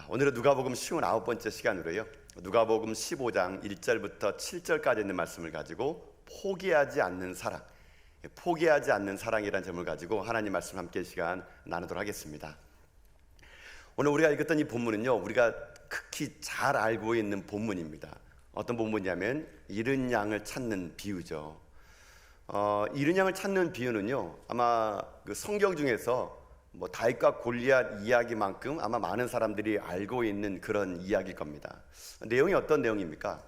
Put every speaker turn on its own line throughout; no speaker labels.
오늘은 누가복음 59번째 시간으로요. 누가복음 15장 1절부터 7절까지 있는 말씀을 가지고 포기하지 않는 사랑, 포기하지 않는 사랑이라는 제목을 가지고 하나님 말씀 함께 시간 나누도록 하겠습니다. 오늘 우리가 읽었던 이 본문은요, 우리가 극히 잘 알고 있는 본문입니다. 어떤 본문이냐면 잃은 양을 찾는 비유죠. 잃은 양을 찾는 비유는요, 아마 그 성경 중에서 다윗과 골리앗 이야기만큼 아마 많은 사람들이 알고 있는 그런 이야기일 겁니다. 내용이 어떤 내용입니까?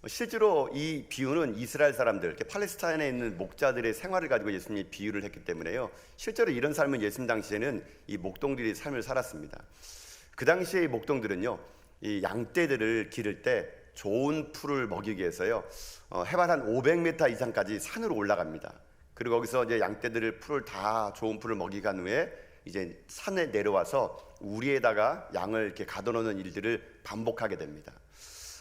실제로 이 비유는 이스라엘 사람들, 팔레스타인에 있는 목자들의 생활을 가지고 예수님이 비유를 했기 때문에요, 실제로 이런 삶은 예수님 당시에는 이 목동들이 삶을 살았습니다. 그 당시에 이 목동들은요, 이 양떼들을 기를 때 좋은 풀을 먹이기 위해서요, 해발 한 500m 이상까지 산으로 올라갑니다. 그리고 거기서 이제 양떼들을 좋은 풀을 먹이고 간 후에 이제 산에 내려와서 우리에다가 양을 이렇게 가둬놓는 일들을 반복하게 됩니다.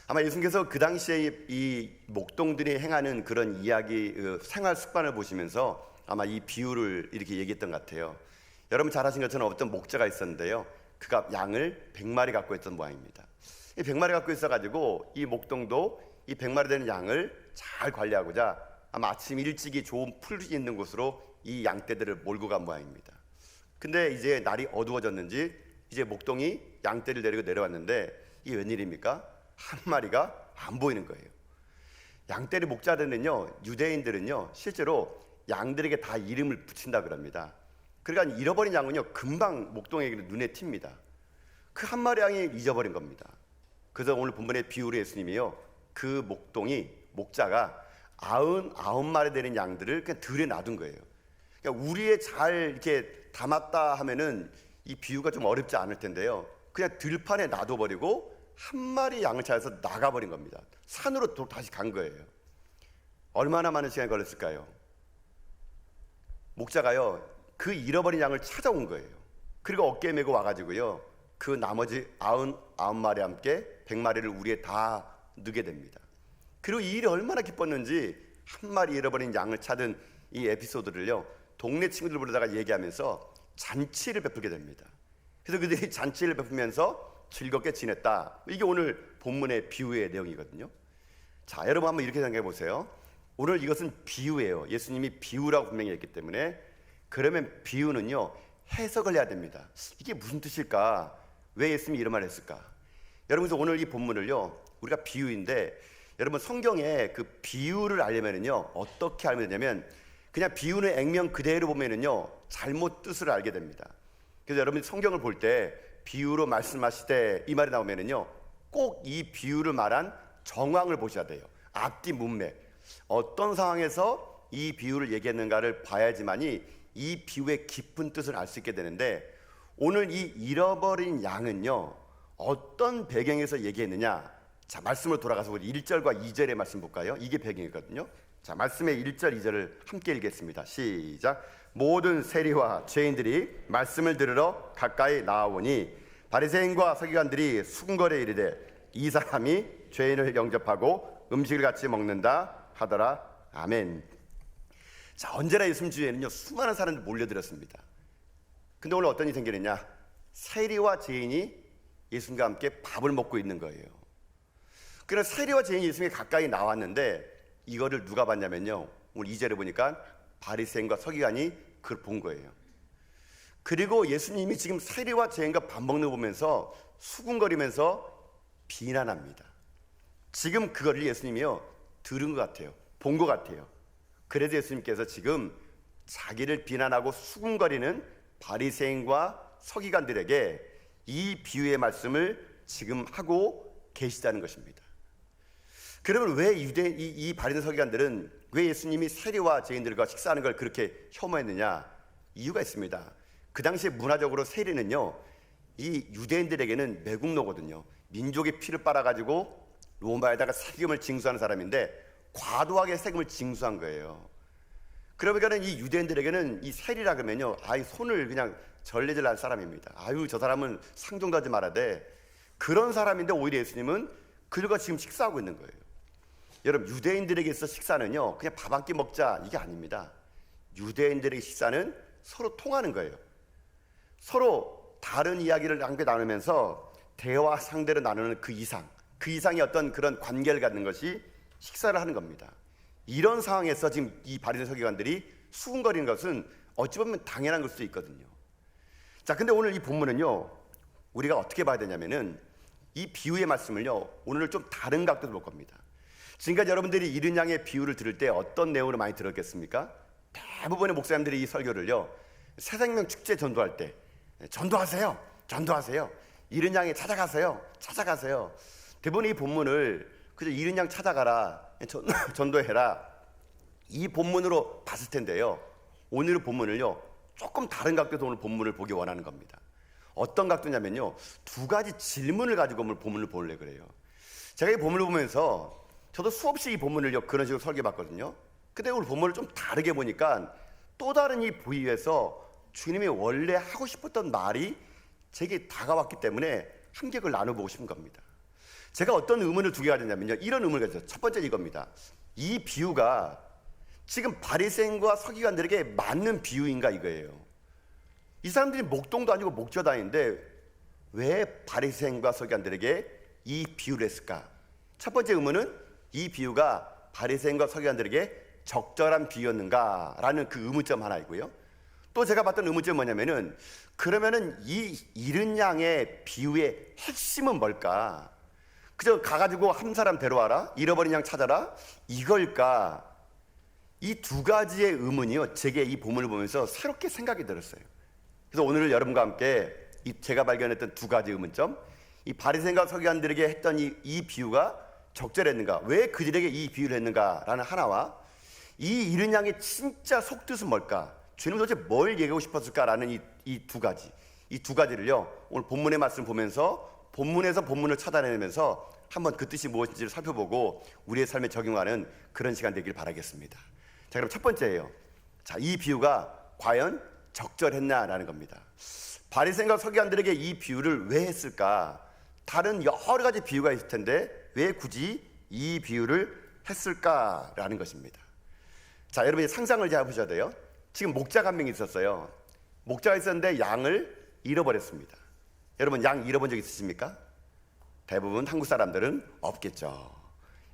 아마 예수님께서 그 당시에 이 목동들이 행하는 그런 이야기, 생활 습관을 보시면서 아마 이 비유를 이렇게 얘기했던 것 같아요. 여러분 잘 아신 것처럼 어떤 목자가 있었는데요, 그가 양을 100마리 갖고 있던 모양입니다. 이 100마리 갖고 있어가지고 이 목동도 이 100마리 되는 양을 잘 관리하고자 아마 아침 일찍이 좋은 풀이 있는 곳으로 이 양떼들을 몰고 간 모양입니다. 근데 이제 날이 어두워졌는지 이제 목동이 양떼를 데리고 내려왔는데 이게 웬일입니까? 한 마리가 안 보이는 거예요. 양떼를 목자들은요, 유대인들은요, 실제로 양들에게 다 이름을 붙인다 그럽니다. 그러니까 잃어버린 양은요, 금방 목동에게 눈에 띕니다. 그 한 마리 양이 잊어버린 겁니다. 그래서 오늘 본문의 비유로 예수님이요, 그 목자가 99마리 되는 양들을 그냥 들에 놔둔 거예요. 그러니까 우리에 잘 이렇게 담았다 하면은 이 비유가 좀 어렵지 않을 텐데요, 그냥 들판에 놔둬버리고 한 마리 양을 찾아서 나가버린 겁니다. 산으로 다시 간 거예요. 얼마나 많은 시간이 걸렸을까요? 목자가요, 그 잃어버린 양을 찾아온 거예요. 그리고 어깨에 메고 와가지고요, 그 나머지 99마리 함께 100마리를 우리에 다 넣게 됩니다. 그리고 이 일이 얼마나 기뻤는지 한 마리 잃어버린 양을 찾은 이 에피소드를요, 동네 친구들 부르다가 얘기하면서 잔치를 베풀게 됩니다. 그래서 그들이 잔치를 베풀면서 즐겁게 지냈다. 이게 오늘 본문의 비유의 내용이거든요. 자, 여러분 한번 이렇게 생각해 보세요. 오늘 이것은 비유예요. 예수님이 비유라고 분명히 했기 때문에. 그러면 비유는요, 해석을 해야 됩니다. 이게 무슨 뜻일까? 왜 예수님이 이런 말을 했을까? 여러분, 그래서 오늘 이 본문을요, 우리가 비유인데, 여러분 성경에 그 비유를 알려면은요, 어떻게 알면 되냐면, 그냥 비유는 액면 그대로 보면은요, 잘못 뜻을 알게 됩니다. 그래서 여러분이 성경을 볼 때 비유로 말씀하시되 이 말이 나오면은요, 꼭 이 비유를 말한 정황을 보셔야 돼요. 앞뒤 문맥, 어떤 상황에서 이 비유를 얘기했는가를 봐야지만이 이 비유의 깊은 뜻을 알 수 있게 되는데, 오늘 이 잃어버린 양은요, 어떤 배경에서 얘기했느냐? 자, 말씀으로 돌아가서 우리 1절과 2절의 말씀 볼까요? 이게 배경이거든요. 자, 말씀의 1절, 2절을 함께 읽겠습니다. 시작. 모든 세리와 죄인들이 말씀을 들으러 가까이 나아오니 바리새인과 서기관들이 수군거려 이르되 이 사람이 죄인을 영접하고 음식을 같이 먹는다 하더라. 아멘. 자, 언제나 예수님 주위에는요, 수많은 사람들이 몰려들었습니다. 근데 오늘 어떤 일이 생기느냐? 세리와 죄인이 예수님과 함께 밥을 먹고 있는 거예요. 그래서 세리와 죄인이 예수님께 가까이 나왔는데 이거를 누가 봤냐면요, 오늘 2절에 보니까 바리새인과 서기관이 그걸 본 거예요. 그리고 예수님이 지금 세리와 죄인과 밥 먹는 거 보면서 수군거리면서 비난합니다. 지금 그거를 예수님이요, 들은 것 같아요. 본 것 같아요. 그래서 예수님께서 지금 자기를 비난하고 수군거리는 바리새인과 서기관들에게 이 비유의 말씀을 지금 하고 계시다는 것입니다. 그러면 왜 이 바리새인 서기관들은 왜 예수님이 세리와 죄인들과 식사하는 걸 그렇게 혐오했느냐? 이유가 있습니다. 그 당시에 문화적으로 세리는요, 이 유대인들에게는 매국노거든요. 민족의 피를 빨아가지고 로마에다가 세금을 징수하는 사람인데 과도하게 세금을 징수한 거예요. 그러니까 이 유대인들에게는 이 세리라 그러면요, 손을 그냥 절레절레 할 사람입니다. 저 사람은 상종도 하지 말아야 돼. 그런 사람인데 오히려 예수님은 그들과 지금 식사하고 있는 거예요. 여러분, 유대인들에게 있어 식사는요, 그냥 밥 한 끼 먹자 이게 아닙니다. 유대인들의 식사는 서로 통하는 거예요. 서로 다른 이야기를 함께 나누면서 대화 상대로 나누는 그 이상의 어떤 그런 관계를 갖는 것이 식사를 하는 겁니다. 이런 상황에서 지금 이 바리새인 서기관들이 수군거리는 것은 어찌 보면 당연한 걸 수도 있거든요. 자, 근데 오늘 이 본문은요, 우리가 어떻게 봐야 되냐면은 이 비유의 말씀을요, 오늘 좀 다른 각도로 볼 겁니다. 지금까지 여러분들이 이른 양의 비유를 들을 때 어떤 내용으로 많이 들었겠습니까? 대부분의 목사님들이 이 설교를요, 새생명 축제 전도할 때 전도하세요, 전도하세요, 이른 양에 찾아가세요, 찾아가세요. 대부분 이 본문을 그저 이른 양 찾아가라, 전도해라, 이 본문으로 봤을 텐데요, 오늘 본문을요 조금 다른 각도에서 오늘 본문을 보기 원하는 겁니다. 어떤 각도냐면요, 두 가지 질문을 가지고 오늘 본문을 보려고 그래요. 제가 이 본문을 보면서 저도 수없이 이 본문을요 그런 식으로 설계해봤거든요. 근데 오늘 본문을 좀 다르게 보니까 또 다른 이 부위에서 주님이 원래 하고 싶었던 말이 제게 다가왔기 때문에 함께 그걸 나눠보고 싶은 겁니다. 제가 어떤 의문을 두 개 가졌냐면요, 이런 의문을 가졌어요. 첫 번째 이겁니다. 이 비유가 지금 바리새인과 서기관들에게 맞는 비유인가 이거예요. 이 사람들이 목동도 아니고 목자도 아닌데 왜 바리새인과 서기관들에게 이 비유를 했을까? 첫 번째 의문은 이 비유가 바리새인과 서기관들에게 적절한 비유였는가라는 그 의문점 하나이고요. 또 제가 봤던 의문점은 뭐냐면은 그러면은 이 이른 양의 비유의 핵심은 뭘까? 그저 가가지고 한 사람 데려와라, 잃어버린 양 찾아라, 이걸까? 이 두 가지의 의문이요, 제게 이 본문을 보면서 새롭게 생각이 들었어요. 그래서 오늘 여러분과 함께 제가 발견했던 두 가지 의문점, 이 바리새인과 서기관들에게 했던 이 비유가 적절했는가, 왜 그들에게 이 비유를 했는가라는 하나와 이 이른 양의 진짜 속뜻은 뭘까, 주님은 도대체 뭘 얘기하고 싶었을까라는 이 두 가지를요 오늘 본문의 말씀 보면서 본문에서 본문을 찾아내면서 한번 그 뜻이 무엇인지를 살펴보고 우리의 삶에 적용하는 그런 시간 되길 바라겠습니다. 자, 그럼 첫 번째예요. 자, 이 비유가 과연 적절했나라는 겁니다. 바리새인과 서기관들에게 이 비유를 왜 했을까? 다른 여러 가지 비유가 있을 텐데 왜 굳이 이 비유를 했을까라는 것입니다. 자, 여러분이 상상을 잘 해보셔야 돼요. 지금 목자가 한 명이 있었어요. 목자가 있었는데 양을 잃어버렸습니다. 여러분, 양 잃어본 적 있으십니까? 대부분 한국 사람들은 없겠죠.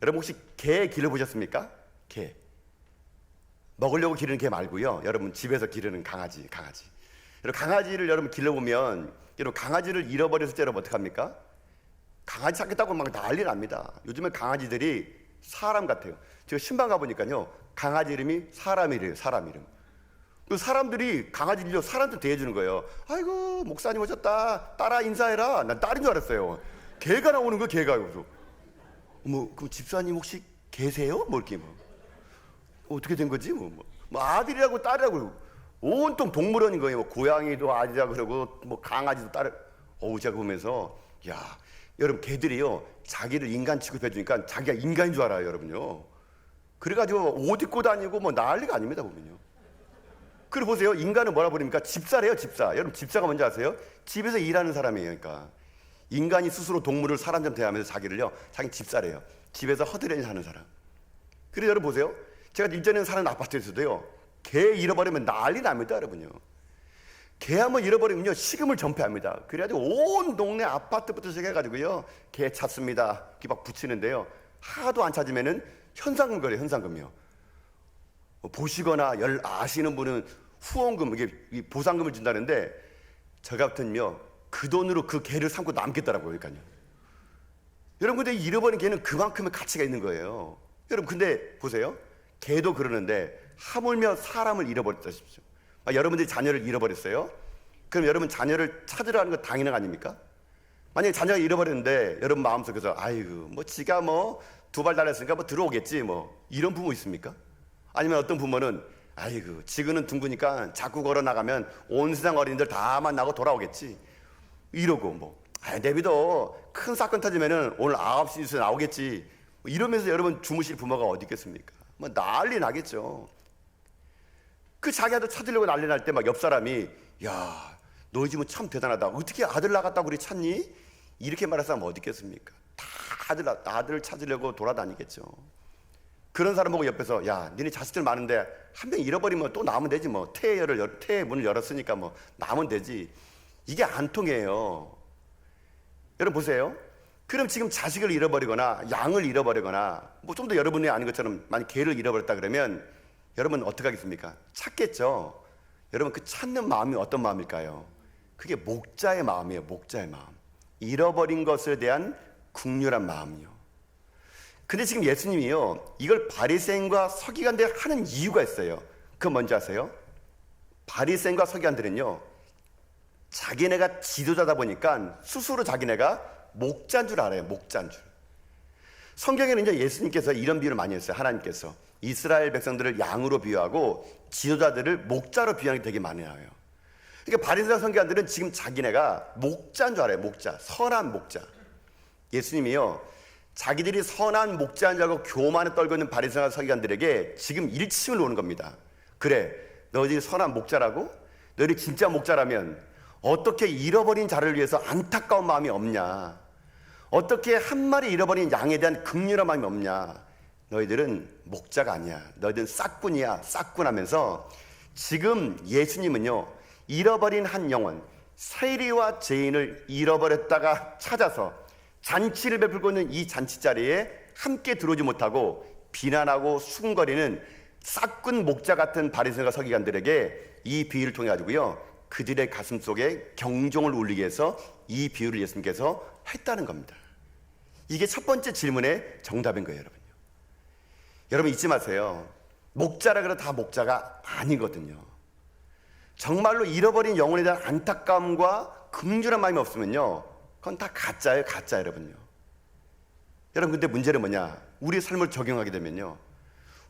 여러분 혹시 개 길러보셨습니까? 개. 먹으려고 기르는 개 말고요, 여러분 집에서 기르는 강아지. 여러분 강아지를 여러분 길러보면 여러분 강아지를 잃어버렸을 때 여러분 어떡합니까? 강아지 찾겠다고 막 난리 납니다. 요즘에 강아지들이 사람 같아요. 제가 신방 가보니까요, 강아지 이름이 사람 이름이에요. 사람 이름. 그 사람들이 강아지 일로 사람한테 대해주는 거예요. 아이고 목사님 오셨다, 따라 인사해라. 난 딸인 줄 알았어요. 개가 나오는 거예요. 개가. 그래서 그럼 집사님 혹시 계세요? 뭐 이렇게 어떻게 된 거지? 뭐 아들이라고 딸이라고 온통 동물원인 거예요. 뭐 고양이도 아들이라 그러고 뭐 강아지도 딸. 제가 보면서 야, 여러분 개들이요 자기를 인간 취급해 주니까 자기가 인간인 줄 알아요, 여러분요. 그래가지고 옷 입고 다니고 뭐 난리가 아닙니다, 보면요. 그리고 보세요, 인간은 뭐라 부릅니까? 집사래요, 집사. 여러분 집사가 뭔지 아세요? 집에서 일하는 사람이에요. 그러니까 인간이 스스로 동물을 사람처럼 대하면서 자기를요, 자기 집사래요. 집에서 허드렛일 하는 사람. 그래서 여러분 보세요, 제가 일전에 사는 아파트에서도요, 개 잃어버리면 난리 납니다, 여러분요. 개 한번 잃어버리면요, 식음을 전폐합니다. 그래가지고 온 동네 아파트부터 시작해가지고요, 개 찾습니다. 이렇게 막 붙이는데요, 하도 안 찾으면은 현상금 거래요, 현상금이요. 보시거나 아시는 분은 후원금, 이게 보상금을 준다는데 저 같으면요, 그 돈으로 그 개를 삼고 남겠더라고요. 그러니까요. 여러분, 근데 잃어버린 개는 그만큼의 가치가 있는 거예요. 여러분, 근데 보세요. 개도 그러는데 하물며 사람을 잃어버렸다 싶죠. 여러분들이 자녀를 잃어버렸어요. 그럼 여러분 자녀를 찾으러 가는 거 당연한 거 아닙니까? 만약에 자녀가 잃어버렸는데 여러분 마음속에서 아이고 뭐 지가 뭐 두 발 달렸으니까 뭐 들어오겠지 뭐 이런 부모 있습니까? 아니면 어떤 부모는 아이고 지금은 둥그니까 자꾸 걸어 나가면 온 세상 어린이들 다 만나고 돌아오겠지 이러고 뭐 내비도 큰 사건 터지면은 오늘 9시 뉴스에 나오겠지 뭐 이러면서 여러분 주무실 부모가 어디 있겠습니까? 뭐 난리 나겠죠. 그 자기 아들 찾으려고 난리 날 때 막 옆 사람이 야, 너희 집은 참 대단하다. 어떻게 아들 나갔다고 그리 찾니? 이렇게 말할 사람 어디 있겠습니까? 다 아들 찾으려고 돌아다니겠죠. 그런 사람 보고 옆에서 야, 니네 자식들 많은데 한 명 잃어버리면 또 나면 되지 뭐. 태의 문을 열었으니까 뭐 나면 되지. 이게 안 통해요. 여러분 보세요. 그럼 지금 자식을 잃어버리거나 양을 잃어버리거나 뭐 좀 더 여러분이 아는 것처럼 만약 개를 잃어버렸다 그러면 여러분 어떻게 하겠습니까? 찾겠죠. 여러분 그 찾는 마음이 어떤 마음일까요? 그게 목자의 마음이에요. 목자의 마음. 잃어버린 것에 대한 긍휼한 마음이요. 근데 지금 예수님이요, 이걸 바리새인과 서기관들 하는 이유가 있어요. 그건 뭔지 아세요? 바리새인과 서기관들은요, 자기네가 지도자다 보니까 스스로 자기네가 목자인 줄 알아요. 목자인 줄. 성경에는 이제 예수님께서 이런 비유를 많이 했어요. 하나님께서 이스라엘 백성들을 양으로 비유하고 지도자들을 목자로 비유하는 게 되게 많이 나와요. 그러니까 바리새인 서기관들은 지금 자기네가 목자인 줄 알아요. 목자, 선한 목자. 예수님이요, 자기들이 선한 목자인 줄 알고 교만에 떨고 있는 바리새인 서기관들에게 지금 일침을 놓는 겁니다. 그래, 너희들이 선한 목자라고? 너희들이 진짜 목자라면 어떻게 잃어버린 자를 위해서 안타까운 마음이 없냐? 어떻게 한 마리 잃어버린 양에 대한 긍휼한 마음이 없냐? 너희들은 목자가 아니야. 너희들은 싹꾼이야. 싹꾼 하면서 지금 예수님은요, 잃어버린 한 영혼, 세리와 죄인을 잃어버렸다가 찾아서 잔치를 베풀고 있는 이 잔치 자리에 함께 들어오지 못하고 비난하고 수군거리는 싹꾼 목자 같은 바리새인과 서기관들에게 이 비유를 통해 가지고요, 그들의 가슴 속에 경종을 울리게 해서 이 비유를 예수님께서 했다는 겁니다. 이게 첫 번째 질문의 정답인 거예요, 여러분요. 여러분 잊지 마세요. 목자라 그래도 다 목자가 아니거든요. 정말로 잃어버린 영혼에 대한 안타까움과 긍휼한 마음이 없으면요, 그건 다 가짜예요, 가짜 여러분요. 여러분 근데 문제는 뭐냐? 우리 삶을 적용하게 되면요,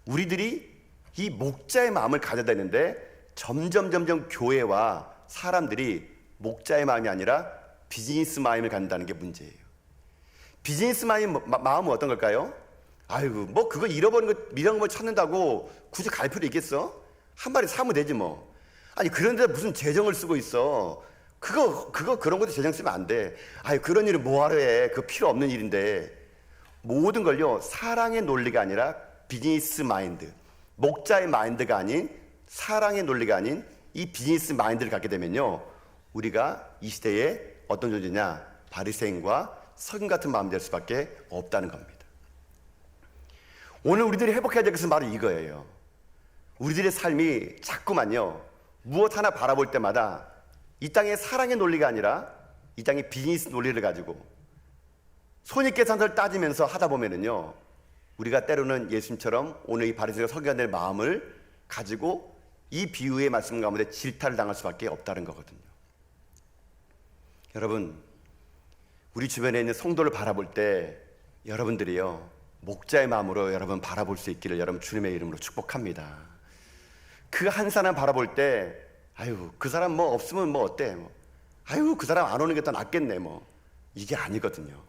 우리들이 이 목자의 마음을 가져야 되는데 점점 교회와 사람들이 목자의 마음이 아니라 비즈니스 마음을 갖는다는 게 문제예요. 비즈니스 마음은 어떤 걸까요? 아이고 뭐 그거 잃어버린 거 찾는다고 굳이 갈 필요 있겠어? 한 마리 사면 되지 뭐. 아니 그런데 무슨 재정을 쓰고 있어. 그런 것도 재정 쓰면 안 돼. 아이 그런 일을 뭐하러 해. 그거 필요 없는 일인데. 모든 걸요, 사랑의 논리가 아니라 비즈니스 마인드, 목자의 마인드가 아닌, 사랑의 논리가 아닌 이 비즈니스 마인드를 갖게 되면요, 우리가 이 시대에 어떤 존재냐? 바리새인과 서기관 같은 마음이 될 수밖에 없다는 겁니다. 오늘 우리들이 회복해야 될 것은 바로 이거예요. 우리들의 삶이 자꾸만요, 무엇 하나 바라볼 때마다 이 땅의 사랑의 논리가 아니라 이 땅의 비즈니스 논리를 가지고 손익계산서를 따지면서 하다 보면은요, 우리가 때로는 예수님처럼 오늘 이 바리새인과 서기관들의 마음을 가지고 이 비유의 말씀 가운데 질타를 당할 수밖에 없다는 거거든요. 여러분, 우리 주변에 있는 성도를 바라볼 때 여러분들이요, 목자의 마음으로 여러분 바라볼 수 있기를 여러분 주님의 이름으로 축복합니다. 그 한 사람 바라볼 때 아유 그 사람 뭐 없으면 뭐 어때, 뭐 아유 그 사람 안 오는 게 더 낫겠네, 뭐 이게 아니거든요.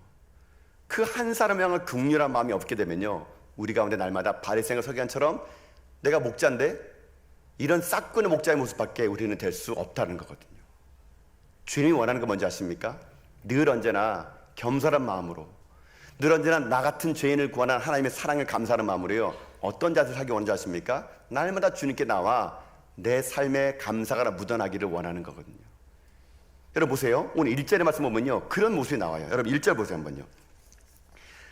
그 한 사람을 향한 긍휼한 마음이 없게 되면요, 우리 가운데 날마다 바리새인과 서기관처럼 내가 목자인데 이런 싹꾼의 목자의 모습밖에 우리는 될 수 없다는 거거든요. 주님이 원하는 거 뭔지 아십니까? 늘 언제나 겸손한 마음으로, 늘 언제나 나 같은 죄인을 구원한 하나님의 사랑을 감사하는 마음으로요, 어떤 자세를 하기 원하는지 아십니까? 날마다 주님께 나와 내 삶에 감사가 묻어나기를 원하는 거거든요. 여러분 보세요. 오늘 1절의 말씀 보면요, 그런 모습이 나와요. 여러분 1절 보세요 한번요.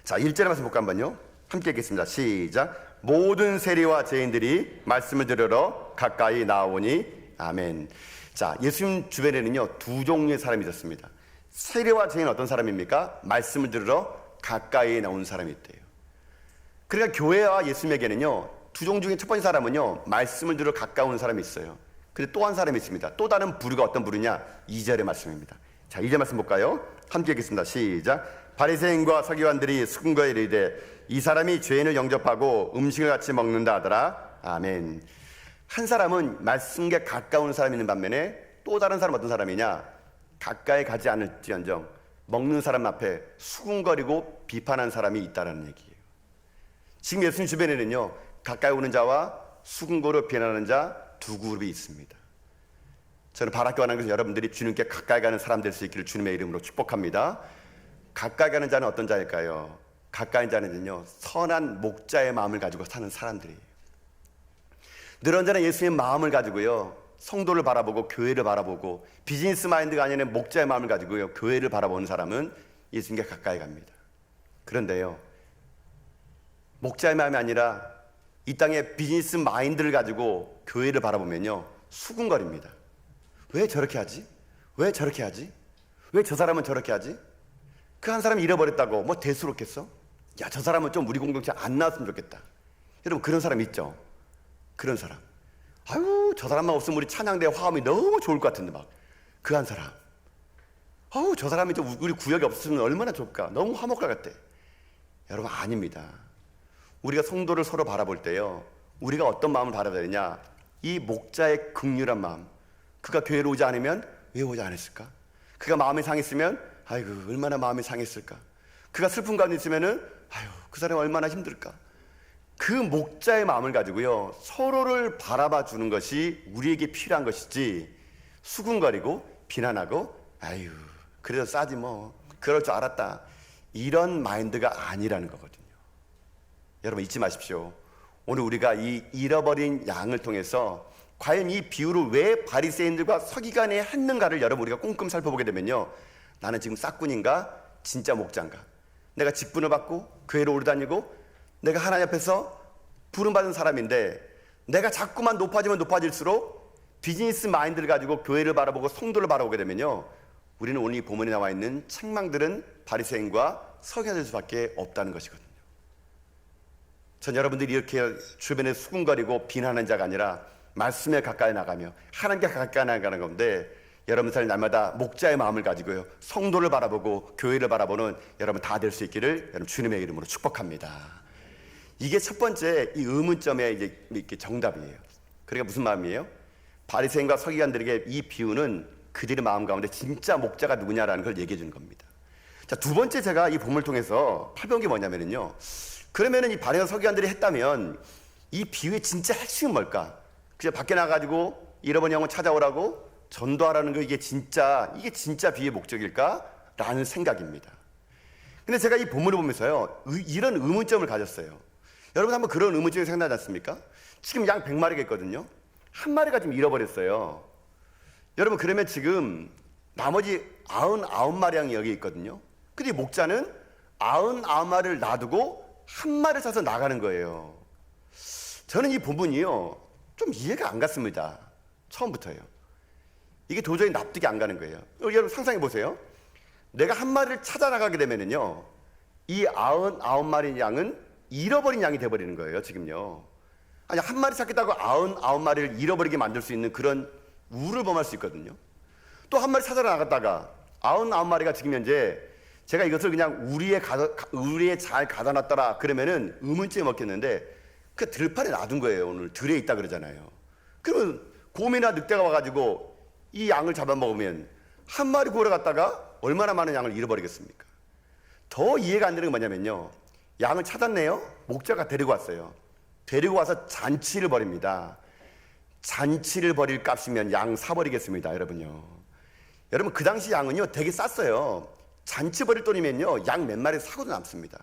자, 1절의 말씀 볼까 한번요. 함께 읽겠습니다. 시작. 모든 세리와 죄인들이 말씀을 들으러 가까이 나오니 아멘. 자, 예수님 주변에는요, 두 종류의 사람이 있었습니다. 세리와 죄인은 어떤 사람입니까? 말씀을 들으러 가까이 나오는 사람이 있대요. 그러니까 교회와 예수님에게는요, 두 종 중에 첫 번째 사람은요, 말씀을 들으러 가까운 사람이 있어요. 근데 또 한 사람이 있습니다. 또 다른 부류가 어떤 부류냐? 2절의 말씀입니다. 자, 2절 말씀 볼까요? 함께 읽겠습니다. 시작. 바리새인과 서기관들이 수군거에 이르되 이 사람이 죄인을 영접하고 음식을 같이 먹는다 하더라. 아멘. 한 사람은 말씀과 가까운 사람이 있는 반면에 또 다른 사람은 어떤 사람이냐? 가까이 가지 않을지언정 먹는 사람 앞에 수군거리고 비판한 사람이 있다는 얘기예요. 지금 예수님 주변에는요, 가까이 오는 자와 수군거려 비난하는 자 두 그룹이 있습니다. 저는 바라기 원하는 것은 여러분들이 주님께 가까이 가는 사람 될 수 있기를 주님의 이름으로 축복합니다. 가까이 가는 자는 어떤 자일까요? 가까이 자는요, 선한 목자의 마음을 가지고 사는 사람들이에요. 늘 언제나 예수님의 마음을 가지고요, 성도를 바라보고 교회를 바라보고 비즈니스 마인드가 아니라 목자의 마음을 가지고요, 교회를 바라보는 사람은 예수님께 가까이 갑니다. 그런데요, 목자의 마음이 아니라 이 땅의 비즈니스 마인드를 가지고 교회를 바라보면요, 수군거립니다. 왜 저렇게 하지? 왜 저렇게 하지? 왜 저 사람은 저렇게 하지? 그 한 사람이 잃어버렸다고 뭐 대수롭겠어? 야, 저 사람은 좀 우리 공동체 안 나왔으면 좋겠다. 여러분, 그런 사람 있죠? 그런 사람. 아유, 저 사람만 없으면 우리 찬양대 화음이 너무 좋을 것 같은데, 막 그 한 사람. 아우, 저 사람이 좀 우리 구역에 없으면 얼마나 좋을까? 너무 화목할 것 같아. 여러분, 아닙니다. 우리가 성도를 서로 바라볼 때요, 우리가 어떤 마음을 바라봐야 되냐? 이 목자의 긍휼한 마음. 그가 교회로 오지 않으면 왜 오지 않았을까? 그가 마음이 상했으면 아이고, 얼마나 마음이 상했을까? 그가 슬픈 가운데 있으면은 아유, 그 사람이 얼마나 힘들까? 그 목자의 마음을 가지고요, 서로를 바라봐 주는 것이 우리에게 필요한 것이지, 수군거리고 비난하고 아유, 그래도 싸지 뭐, 그럴 줄 알았다, 이런 마인드가 아니라는 거거든요. 여러분, 잊지 마십시오. 오늘 우리가 이 잃어버린 양을 통해서 과연 이 비유를 왜 바리새인들과 서기관이 했는가를 여러분, 우리가 꼼꼼히 살펴보게 되면요, 나는 지금 싹군인가 진짜 목자인가? 내가 직분을 받고 교회로 오래 다니고 내가 하나님 앞에서 부름받은 사람인데, 내가 자꾸만 높아지면 높아질수록 비즈니스 마인드를 가지고 교회를 바라보고 성도를 바라보게 되면요, 우리는 오늘 이 본문에 나와 있는 책망들은 바리새인과 서기관일 수밖에 없다는 것이거든요. 전 여러분들이 이렇게 주변에 수군거리고 비난하는 자가 아니라 말씀에 가까이 나가며 하나님께 가까이 나가는 건데, 여러분 삶 날마다 목자의 마음을 가지고요, 성도를 바라보고 교회를 바라보는 여러분 다 될 수 있기를 여러분 주님의 이름으로 축복합니다. 이게 첫 번째 이 의문점의 이제 이렇게 정답이에요. 그러니까 무슨 마음이에요? 바리새인과 서기관들에게 이 비유는 그들의 마음 가운데 진짜 목자가 누구냐라는 걸 얘기해 주는 겁니다. 자, 두 번째 제가 이 본문을 통해서 살펴본 게 뭐냐면요, 그러면은 이 바리새인과 서기관들이 했다면 이 비유의 진짜 핵심은 뭘까? 그냥 밖에 나가지고 잃어버린 영혼 찾아오라고 전도하라는 거, 이게 진짜 비유의 목적일까? 라는 생각입니다. 근데 제가 이 본문을 보면서요, 이런 의문점을 가졌어요. 여러분 한번 그런 의문점이 생각나지 않습니까? 지금 양 100마리가 있거든요. 한 마리가 지금 잃어버렸어요. 여러분, 그러면 지금 나머지 99마리 양이 여기 있거든요. 근데 이 목자는 99마리를 놔두고 한 마리를 사서 나가는 거예요. 저는 이 부분이요, 좀 이해가 안 갔습니다. 처음부터요. 이게 도저히 납득이 안 가는 거예요. 여러분 상상해 보세요. 내가 한 마리를 찾아 나가게 되면은요, 이 99마리 양은 잃어버린 양이 돼버리는 거예요, 지금요. 아니, 한 마리 찾겠다고 99마리를 잃어버리게 만들 수 있는 그런 우를 범할 수 있거든요. 또 한 마리 찾아러 나갔다가 99마리가 지금 현재, 제가 이것을 그냥 우리에 잘 가다 놨더라 그러면은 의문점이 먹겠는데, 그 들판에 놔둔 거예요. 오늘 들에 있다 그러잖아요. 그러면 곰이나 늑대가 와가지고 이 양을 잡아먹으면 한 마리 구하러 갔다가 얼마나 많은 양을 잃어버리겠습니까? 더 이해가 안 되는 게 뭐냐면요, 양을 찾았네요. 목자가 데리고 왔어요. 데리고 와서 잔치를 벌입니다. 잔치를 벌일 값이면 양 사버리겠습니다, 여러분요. 여러분, 그 당시 양은요 되게 쌌어요. 잔치 벌일 돈이면요 양 몇 마리 사고도 남습니다.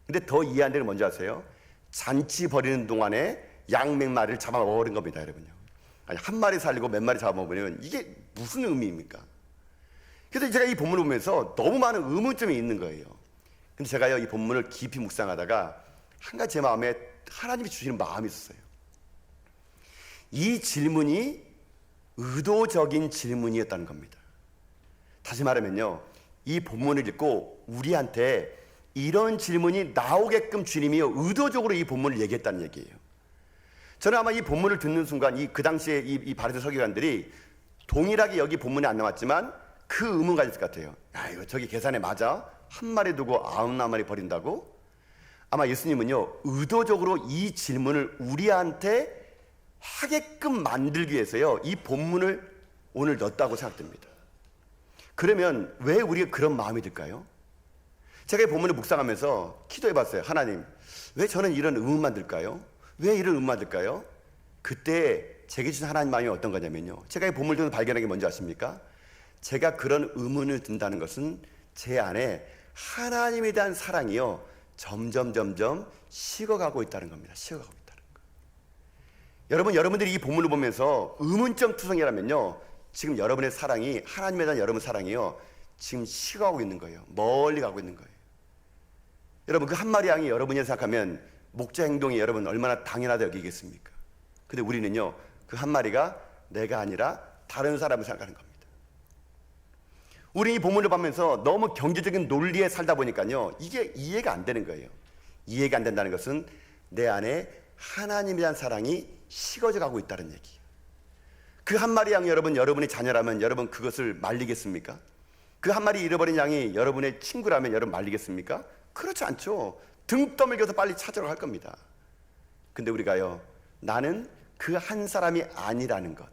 근데 더 이해 안 되는 게 뭔지 아세요? 잔치 벌이는 동안에 양 몇 마리를 잡아먹은 겁니다, 여러분요. 아니, 한 마리 살리고 몇 마리 잡아먹으면 이게 무슨 의미입니까? 그래서 제가 이 본문을 보면서 너무 많은 의문점이 있는 거예요. 근데 제가요 이 본문을 깊이 묵상하다가 한 가지 제 마음에 하나님이 주시는 마음이 있었어요. 이 질문이 의도적인 질문이었다는 겁니다. 다시 말하면요, 이 본문을 읽고 우리한테 이런 질문이 나오게끔 주님이요 의도적으로 이 본문을 얘기했다는 얘기예요. 저는 아마 이 본문을 듣는 순간 그 당시에 이 바리새 서기관들이 동일하게 여기 본문에 안 나왔지만 그 의문 가졌을 것 같아요. 야, 이거 저기 계산에 맞아? 한 마리 두고 99마리 버린다고? 아마 예수님은요 의도적으로 이 질문을 우리한테 하게끔 만들기 위해서요 이 본문을 오늘 넣었다고 생각됩니다. 그러면 왜 우리가 그런 마음이 들까요? 제가 이 본문을 묵상하면서 기도해봤어요. 하나님, 왜 저는 이런 의문만 들까요? 왜 이런 의문만 들까요? 그때 제게 주신 하나님 마음이 어떤 거냐면요, 제가 이 본문을 통해서 발견한 게 뭔지 아십니까? 제가 그런 의문을 든다는 것은 제 안에 하나님에 대한 사랑이요 점점 식어가고 있다는 겁니다. 식어가고 있다는 거. 여러분, 여러분들이 이 본문을 보면서 의문점 투성이라면요, 지금 여러분의 사랑이, 하나님에 대한 여러분 사랑이요 지금 식어가고 있는 거예요. 멀리 가고 있는 거예요. 여러분, 그 한 마리 양이 여러분이 생각하면 목자 행동이 여러분 얼마나 당연하다 여기겠습니까? 근데 우리는요, 그 한 마리가 내가 아니라 다른 사람을 생각하는 겁니다. 우리 이 본문을 보면서 너무 경제적인 논리에 살다 보니까요, 이게 이해가 안 되는 거예요. 이해가 안 된다는 것은 내 안에 하나님에 대한 사랑이 식어져 가고 있다는 얘기예요. 그 한 마리 양이 여러분의 자녀라면 여러분 그것을 말리겠습니까? 그 한 마리 잃어버린 양이 여러분의 친구라면 여러분 말리겠습니까? 그렇지 않죠. 등 떠밀겨서 빨리 찾으러 갈 겁니다. 근데 우리가요, 나는 그 한 사람이 아니라는 것.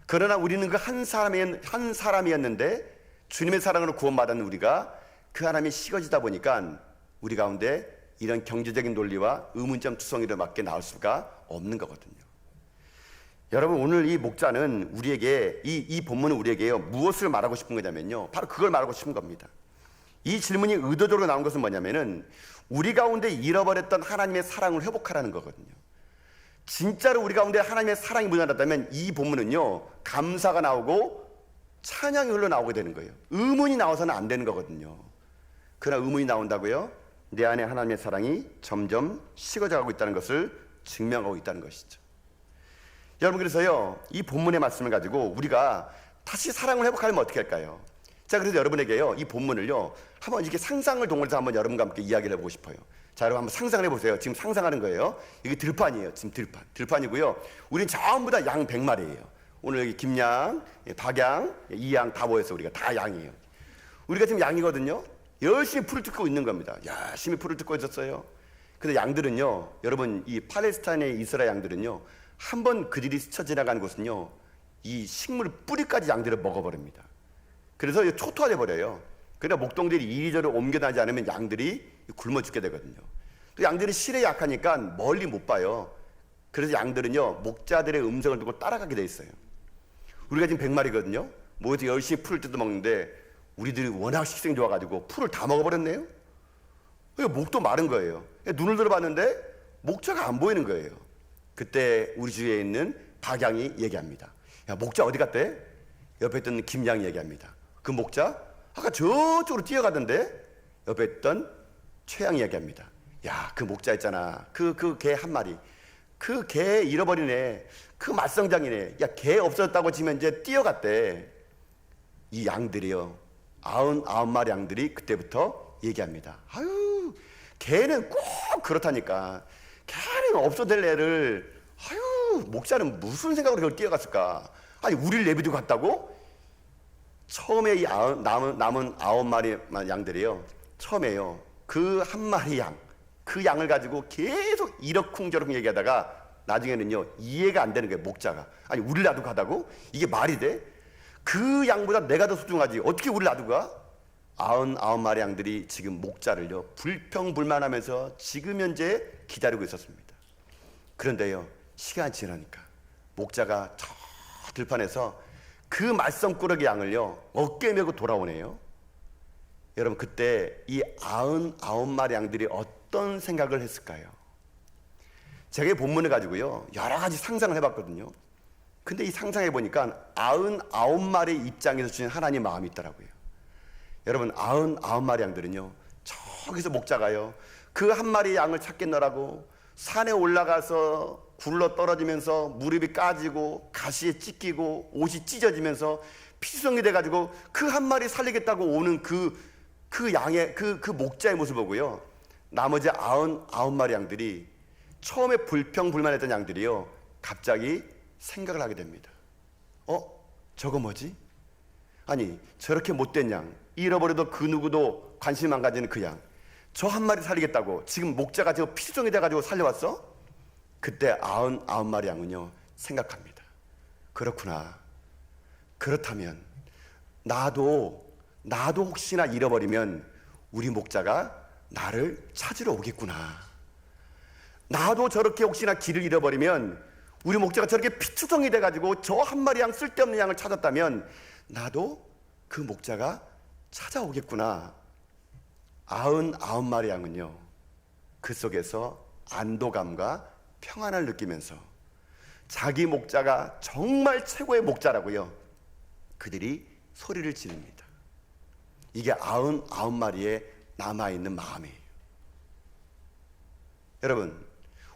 그러나 우리는 그 한 사람이었는데 주님의 사랑으로 구원받은 우리가 그 하나님이 식어지다 보니까 우리 가운데 이런 경제적인 논리와 의문점 투성이를 맞게 나올 수가 없는 거거든요. 여러분, 오늘 이 목자는 우리에게 이 본문은 우리에게요, 무엇을 말하고 싶은 거냐면요, 바로 그걸 말하고 싶은 겁니다. 이 질문이 의도적으로 나온 것은 뭐냐면은 우리 가운데 잃어버렸던 하나님의 사랑을 회복하라는 거거든요. 진짜로 우리 가운데 하나님의 사랑이 묻어났다면 이 본문은요, 감사가 나오고 찬양이 흘러나오게 되는 거예요. 의문이 나와서는 안 되는 거거든요. 그러나 의문이 나온다고요, 내 안에 하나님의 사랑이 점점 식어져가고 있다는 것을 증명하고 있다는 것이죠. 여러분, 그래서요, 이 본문의 말씀을 가지고 우리가 다시 사랑을 회복하려면 어떻게 할까요? 자, 그래서 여러분에게요, 이 본문을요, 한번 이렇게 상상을 동원해서 한번 여러분과 함께 이야기를 해보고 싶어요. 자, 여러분 한번 상상을 해보세요. 지금 상상하는 거예요. 이게 들판이에요. 지금 들판이고요. 우린 전부 다 양 100마리예요. 오늘 여기 김양, 박양, 이양 다 모여서 우리가 다 양이에요. 우리가 지금 양이거든요. 열심히 풀을 뜯고 있는 겁니다. 열심히 풀을 뜯고 있었어요. 근데 양들은요, 여러분 이 팔레스타인의 이스라엘 양들은요, 한번 그들이 스쳐 지나가는 곳은요, 이 식물 뿌리까지 양들을 먹어버립니다. 그래서 초토화돼 버려요. 그러니까 목동들이 이리저리 옮겨다니지 않으면 양들이 굶어 죽게 되거든요. 또 양들이 실에 약하니까 멀리 못 봐요. 그래서 양들은요, 목자들의 음성을 듣고 따라가게 돼 있어요. 우리가 지금 100마리거든요. 모여서 열심히 풀을 뜯어 먹는데 우리들이 워낙 식성이 좋아가지고 풀을 다 먹어버렸네요. 목도 마른 거예요. 눈을 들어봤는데 목자가 안 보이는 거예요. 그때 우리 주위에 있는 박양이 얘기합니다. 야, 목자 어디 갔대? 옆에 있던 김양이 얘기합니다. 그 목자 아까 저쪽으로 뛰어가던데? 옆에 있던 최양이 얘기합니다. 야, 그 목자 있잖아. 그 개 한 마리. 그 개 잃어버리네. 그 맞성장이네. 야, 개 없어졌다고 치면 이제 뛰어갔대. 이 양들이요, 99마리 양들이 그때부터 얘기합니다. 아유, 개는 꼭 그렇다니까. 개는 없어질 애를, 아유, 목자는 무슨 생각으로 그걸 뛰어갔을까? 아니, 우리를 내비두고 갔다고? 처음에 이 남은 9마리 양들이요, 처음에요, 그 한 마리 양, 그 양을 가지고 계속 이러쿵저러쿵 얘기하다가 나중에는요, 이해가 안 되는 거예요. 목자가. 아니, 우리를 놔두고 가다고? 이게 말이 돼? 그 양보다 내가 더 소중하지, 어떻게 우리를 놔두고 가? 99마리 양들이 지금 목자를요, 불평불만하면서 지금 현재 기다리고 있었습니다. 그런데요, 시간이 지나니까 목자가 저 들판에서 그 말썽꾸러기 양을요, 어깨 메고 돌아오네요. 여러분, 그때 이 99마리 양들이 어떤 생각을 했을까요? 제가 이 본문을 가지고요, 여러 가지 상상을 해봤거든요. 근데 이 상상해 보니까 99마리 입장에서 주신 하나님 마음이 있더라고요. 여러분, 99마리 양들은요, 저기서 목자가요, 그 한 마리 양을 찾겠노라고 산에 올라가서 굴러 떨어지면서 무릎이 까지고 가시에 찢기고 옷이 찢어지면서 피수성이 돼가지고 그 한 마리 살리겠다고 오는 그 양의 그 목자의 모습을 보고요, 나머지 99마리 양들이 처음에 불평불만했던 양들이요, 갑자기 생각을 하게 됩니다. 저거 뭐지? 아니, 저렇게 못된 양, 잃어버려도 그 누구도 관심 안 가지는 그 양, 저 한 마리 살리겠다고 지금 목자가 저 피수성이 돼가지고 살려왔어? 그때 99마리 양은요, 생각합니다. 그렇구나. 그렇다면 나도 혹시나 잃어버리면 우리 목자가 나를 찾으러 오겠구나. 나도 저렇게 혹시나 길을 잃어버리면 우리 목자가 저렇게 피투성이 돼가지고 저 한 마리 양, 쓸데없는 양을 찾았다면 나도 그 목자가 찾아오겠구나. 99마리 양은요, 그 속에서 안도감과 평안을 느끼면서 자기 목자가 정말 최고의 목자라고요, 그들이 소리를 지릅니다. 이게 99마리의 남아있는 마음이에요. 여러분,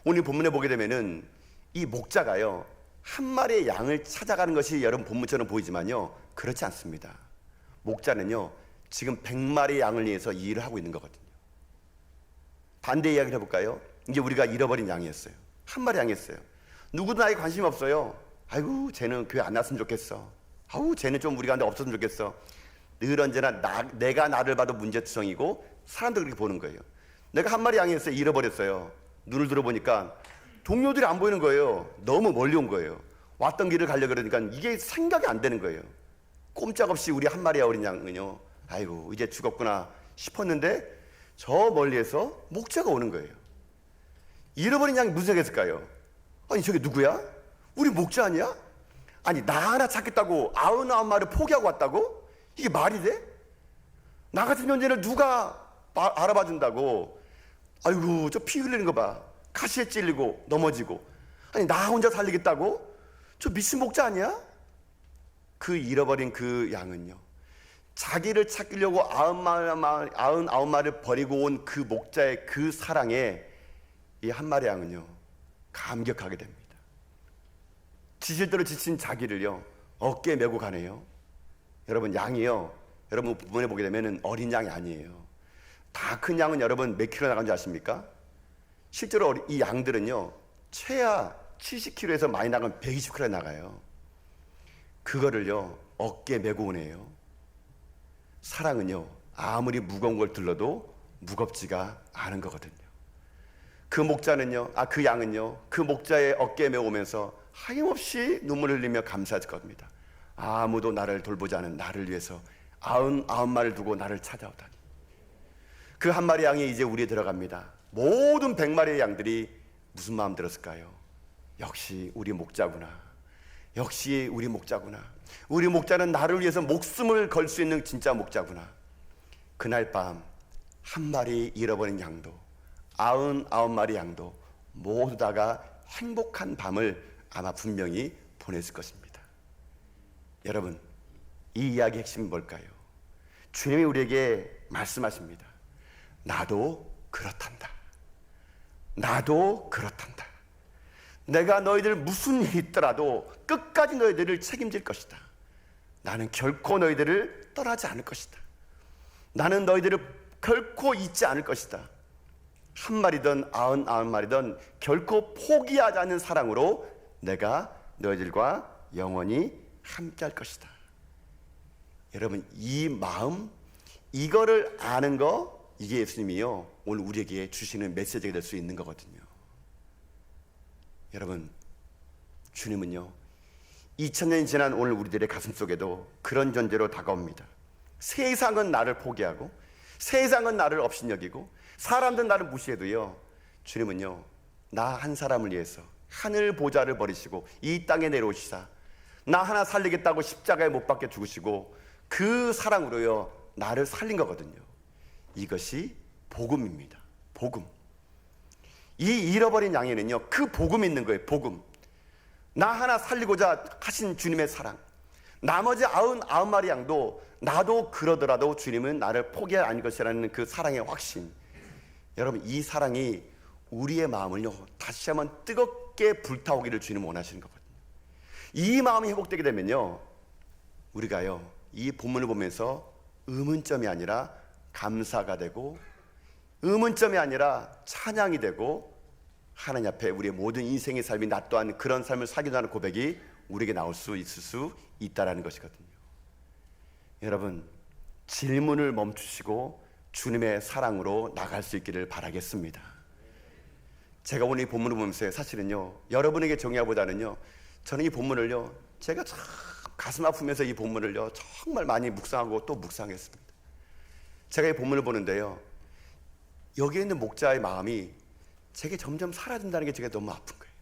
오늘 본문에 보게 되면은 이 목자가요, 한 마리의 양을 찾아가는 것이 여러분 본문처럼 보이지만요, 그렇지 않습니다. 목자는요, 지금 100마리의 양을 위해서 이 일을 하고 있는 거거든요. 반대 이야기를 해볼까요? 이제 우리가 잃어버린 양이었어요. 한 마리 양이었어요. 누구도 나에게 관심이 없어요. 아이고, 쟤는 교회 안 났으면 좋겠어. 아우, 쟤는 좀 우리 가운데 없었으면 좋겠어. 늘 언제나 내가 나를 봐도 문제투성이고 사람들 그렇게 보는 거예요. 내가 한 마리 양이었어요. 잃어버렸어요. 눈을 들어보니까 동료들이 안 보이는 거예요. 너무 멀리 온 거예요. 왔던 길을 가려고 그러니까 이게 생각이 안 되는 거예요. 꼼짝없이 우리 한 마리 어린 양은요, 아이고 이제 죽었구나 싶었는데 저 멀리에서 목자가 오는 거예요. 잃어버린 양이 무슨 생각했을까요? 아니 저게 누구야? 우리 목자 아니야? 아니 나 하나 찾겠다고 99마리를 포기하고 왔다고? 이게 말이 돼? 나 같은 존재를 누가 알아봐 준다고? 아이고 저 피 흘리는 거 봐. 가시에 찔리고 넘어지고. 아니 나 혼자 살리겠다고? 저 미친 목자 아니야? 그 잃어버린 그 양은요, 자기를 찾으려고 99마리를 버리고 온 그 목자의 그 사랑에 이 한 마리 양은요 감격하게 됩니다. 지칠 대로 지친 자기를요 어깨에 메고 가네요. 여러분 양이요, 여러분 부분에 보게 되면 어린 양이 아니에요. 다 큰 양은 여러분 몇 킬로 나간 줄 아십니까? 실제로 이 양들은요 최하 70kg에서 많이 나가면 120kg 나가요. 그거를요 어깨에 메고 오네요. 사랑은요 아무리 무거운 걸 들러도 무겁지가 않은 거거든요. 그 목자는요, 그 양은요 그 목자의 어깨에 메오면서 하염없이 눈물을 흘리며 감사할 겁니다. 아무도 나를 돌보지 않은 나를 위해서 99마리를 두고 나를 찾아오다니. 그 한 마리 양이 이제 우리에 들어갑니다. 모든 100마리의 양들이 무슨 마음 들었을까요? 역시 우리 목자구나. 역시 우리 목자구나. 우리 목자는 나를 위해서 목숨을 걸 수 있는 진짜 목자구나. 그날 밤 한 마리 잃어버린 양도 99마리 양도 모두 다가 행복한 밤을 아마 분명히 보냈을 것입니다. 여러분, 이 이야기의 핵심은 뭘까요? 주님이 우리에게 말씀하십니다. 나도 그렇단다. 나도 그렇단다. 내가 너희들 무슨 일이 있더라도 끝까지 너희들을 책임질 것이다. 나는 결코 너희들을 떠나지 않을 것이다. 나는 너희들을 결코 잊지 않을 것이다. 한 마리든 99마리든 결코 포기하지 않는 사랑으로 내가 너희들과 영원히 함께 할 것이다. 여러분, 이 마음, 이거를 아는 거, 이게 예수님이요 오늘 우리에게 주시는 메시지가 될 수 있는 거거든요. 여러분, 주님은요 2000년이 지난 오늘 우리들의 가슴 속에도 그런 존재로 다가옵니다. 세상은 나를 포기하고 세상은 나를 업신여기고 사람들은 나를 무시해도요, 주님은요 나 한 사람을 위해서 하늘 보좌를 버리시고 이 땅에 내려오시사 나 하나 살리겠다고 십자가에 못 박혀 죽으시고 그 사랑으로요 나를 살린 거거든요. 이것이 복음입니다. 복음. 이 잃어버린 양에는요 그 복음이 있는 거예요. 복음. 나 하나 살리고자 하신 주님의 사랑. 나머지 99마리 양도 나도 그러더라도 주님은 나를 포기할 아닐 것이라는 그 사랑의 확신. 여러분, 이 사랑이 우리의 마음을요 다시 한번 뜨겁게 불타오기를 주님은 원하시는 거거든요. 이 마음이 회복되게 되면요 우리가요 이 본문을 보면서 의문점이 아니라 감사가 되고, 의문점이 아니라 찬양이 되고, 하나님 앞에 우리의 모든 인생의 삶이 나 또한 그런 삶을 살기도 하는 고백이 우리에게 나올 수 있을 수 있다라는 것이거든요. 여러분, 질문을 멈추시고 주님의 사랑으로 나갈 수 있기를 바라겠습니다. 제가 오늘 이 본문을 보면서 사실은요 여러분에게 정의하보다는요 저는 이 본문을요 제가 참 가슴 아프면서 이 본문을요 정말 많이 묵상하고 또 묵상했습니다. 제가 이 본문을 보는데요 여기에 있는 목자의 마음이 제게 점점 사라진다는 게 제가 너무 아픈 거예요.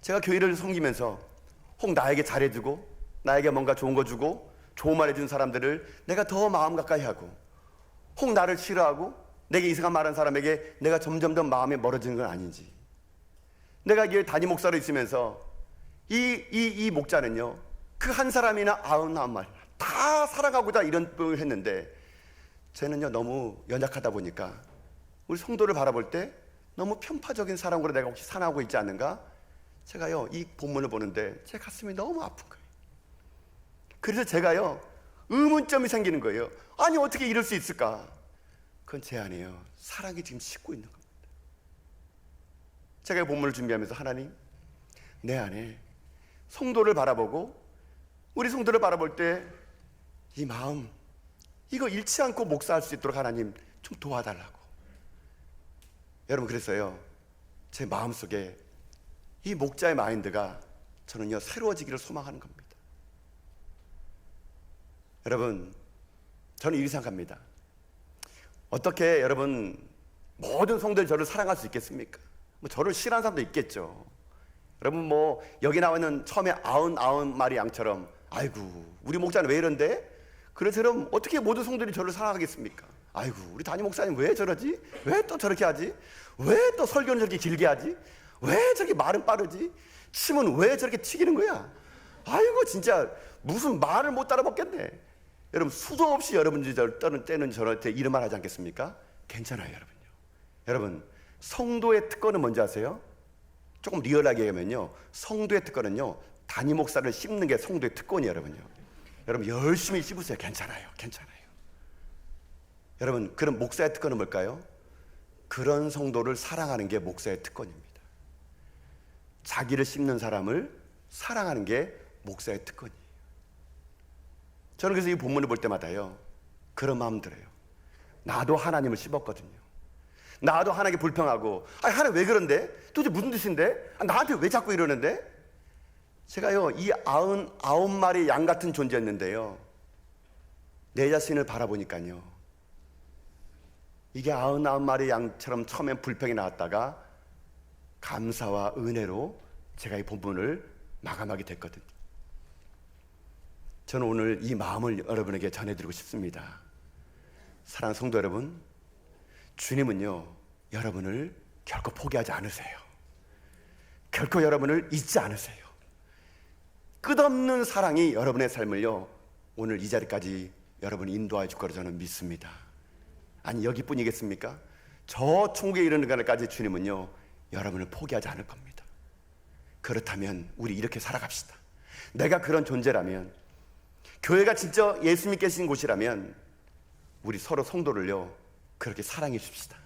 제가 교회를 섬기면서 혹 나에게 잘해주고 나에게 뭔가 좋은 거 주고 좋은 말 해준 사람들을 내가 더 마음 가까이 하고, 혹 나를 싫어하고 내게 이상한 말한 사람에게 내가 점점 더 마음이 멀어지는 건 아닌지. 내가 이게 단임 목사로 있으면서 이 목자는요 그 한 사람이나 99마리 다 사랑하고자 이런 걸 했는데, 저는요 너무 연약하다 보니까 우리 성도를 바라볼 때 너무 편파적인 사랑으로 내가 혹시 살아가고 있지 않는가, 제가요 이 본문을 보는데 제 가슴이 너무 아픈 거예요. 그래서 제가요 의문점이 생기는 거예요. 아니 어떻게 이럴 수 있을까? 그건 제 안에요 사랑이 지금 싣고 있는 겁니다. 제가 이 본문을 준비하면서, 하나님, 내 안에 성도를 바라보고 우리 성도를 바라볼 때 이 마음, 이거 잃지 않고 목사할 수 있도록 하나님 좀 도와달라고. 여러분, 그래서요 제 마음속에 이 목자의 마인드가 저는요 새로워지기를 소망하는 겁니다. 여러분, 저는 이렇게 생각합니다. 어떻게 여러분 모든 성도들이 저를 사랑할 수 있겠습니까? 뭐 저를 싫어하는 사람도 있겠죠. 여러분, 뭐 여기 나와 있는 처음에 99마리 양처럼, 아이고 우리 목자는 왜 이런데? 그래처럼 어떻게 모든 성도들이 저를 사랑하겠습니까? 아이고 우리 담임 목사님 왜 저러지? 왜 또 저렇게 하지? 왜 또 설교는 저렇게 길게 하지? 왜 저렇게 말은 빠르지? 침은 왜 저렇게 튀기는 거야? 아이고 진짜 무슨 말을 못 따라먹겠네. 여러분, 수도 없이 여러분들이 저를 떠는 때는 저한테 이런 말 하지 않겠습니까? 괜찮아요 여러분요. 여러분, 성도의 특권은 뭔지 아세요? 조금 리얼하게 하면요, 성도의 특권은요 담임 목사를 씹는 게 성도의 특권이에요. 여러분요, 여러분 열심히 씹으세요. 괜찮아요, 괜찮아요. 여러분, 그럼 목사의 특권은 뭘까요? 그런 성도를 사랑하는 게 목사의 특권입니다. 자기를 씹는 사람을 사랑하는 게 목사의 특권이에요. 저는 그래서 이 본문을 볼 때마다요 그런 마음 들어요. 나도 하나님을 씹었거든요. 나도 하나님께 불평하고, 아니 하나님 왜 그런데? 도대체 무슨 뜻인데? 나한테 왜 자꾸 이러는데? 제가요 이 99마리 양 같은 존재였는데요, 내 자신을 바라보니까요 이게 99마리 양처럼 처음엔 불평이 나왔다가 감사와 은혜로 제가 이 본문을 마감하게 됐거든요. 저는 오늘 이 마음을 여러분에게 전해드리고 싶습니다. 사랑하는 성도 여러분, 주님은요 여러분을 결코 포기하지 않으세요. 결코 여러분을 잊지 않으세요. 끝없는 사랑이 여러분의 삶을요 오늘 이 자리까지 여러분이 인도해 줄 거라 저는 믿습니다. 아니 여기뿐이겠습니까? 저 천국에 이르는 날까지 주님은요 여러분을 포기하지 않을 겁니다. 그렇다면 우리 이렇게 살아갑시다. 내가 그런 존재라면, 교회가 진짜 예수님이 계신 곳이라면 우리 서로 성도를요 그렇게 사랑해 줍시다.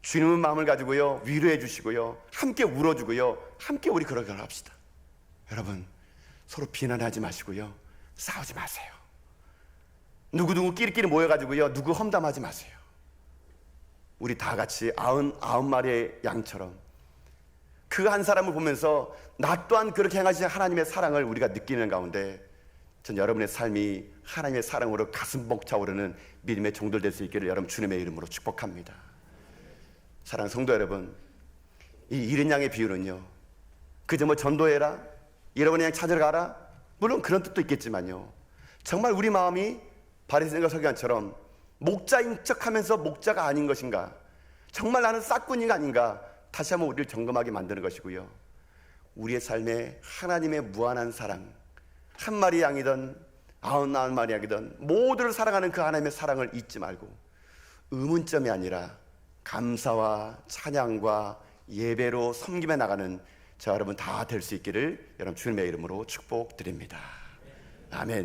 주님의 마음을 가지고요 위로해 주시고요 함께 울어주고요 함께 우리 그렇게 합시다. 여러분, 서로 비난하지 마시고요 싸우지 마세요. 누구끼리 모여가지고요 누구 험담하지 마세요. 우리 다 같이 99마리의 양처럼 그 한 사람을 보면서 나 또한 그렇게 행하신 하나님의 사랑을 우리가 느끼는 가운데, 전 여러분의 삶이 하나님의 사랑으로 가슴 벅차오르는 믿음의 종들 될 수 있기를 여러분 주님의 이름으로 축복합니다. 사랑하는 성도 여러분, 이 이른 양의 비유는요 그저 뭐 전도해라, 잃어버린 양 찾으러 가라, 물론 그런 뜻도 있겠지만요, 정말 우리 마음이 바리새인과 서기관처럼 목자인 척하면서 목자가 아닌 것인가, 정말 나는 싹꾼이가 아닌가, 다시 한번 우리를 점검하게 만드는 것이고요, 우리의 삶에 하나님의 무한한 사랑, 한 마리 양이든 99마리 양이든 모두를 사랑하는 그 하나님의 사랑을 잊지 말고 의문점이 아니라 감사와 찬양과 예배로 섬김해 나가는 저 여러분 다 될 수 있기를 여러분 주님의 이름으로 축복드립니다. 아멘.